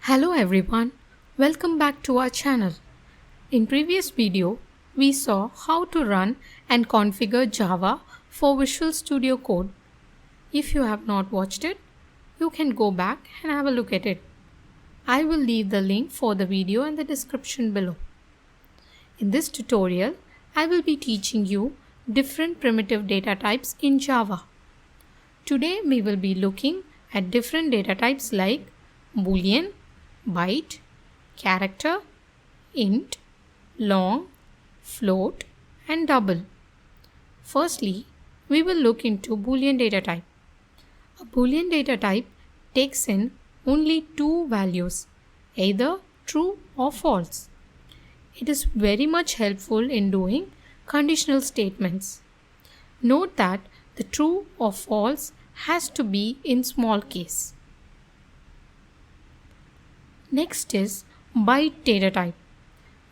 Hello everyone, welcome back to our channel. In previous video, we saw how to run and configure Java for Visual Studio Code. If you have not watched it, you can go back and have a look at it. I will leave the link for the video in the description below. In this tutorial, I will be teaching you different primitive data types in Java. Today we will be looking at different data types like Boolean, byte, character, int, long, float, and double. Firstly, we will look into Boolean data type. A Boolean data type takes in only two values, either true or false. It is very much helpful in doing conditional statements. Note that the true or false has to be in small case. Next is byte data type.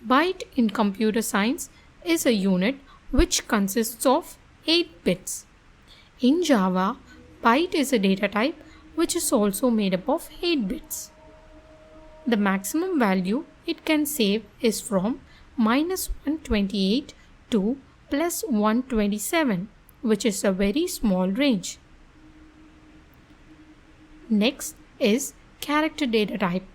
Byte in computer science is a unit which consists of 8 bits. In Java, byte is a data type which is also made up of 8 bits. The maximum value it can save is from -128 to +127, which is a very small range. Next is character data type.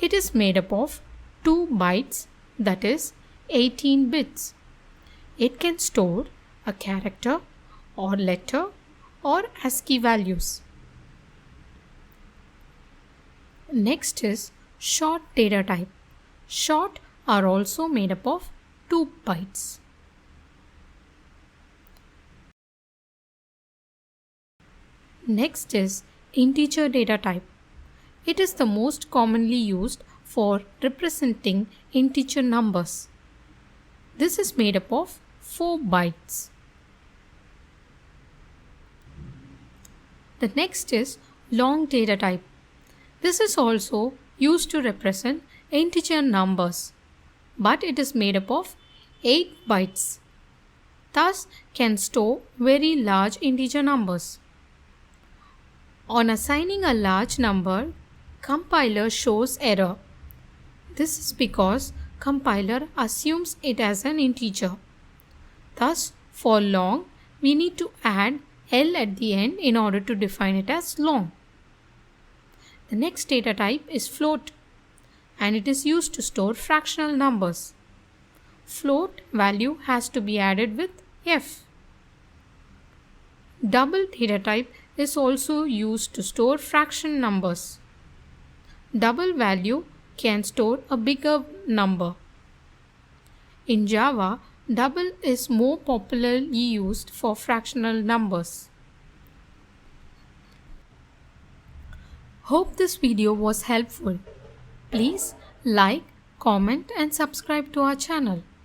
It is made up of 2 bytes, that is 18 bits. It can store a character or letter or ASCII values. Next is short data type. Short are also made up of 2 bytes. Next is integer data type. It is the most commonly used for representing integer numbers. This is made up of 4 bytes. The next is long data type. This is also used to represent integer numbers, but it is made up of 8 bytes. Thus can store very large integer numbers. On assigning a large number, compiler shows error. This is because compiler assumes it as an integer. Thus, for long, we need to add L at the end in order to define it as long. The next data type is float, and it is used to store fractional numbers. Float value has to be added with F. Double data type is also used to store fraction numbers. Double value can store a bigger number. In Java, double is more popularly used for fractional numbers. Hope this video was helpful. Please like, comment and subscribe to our channel.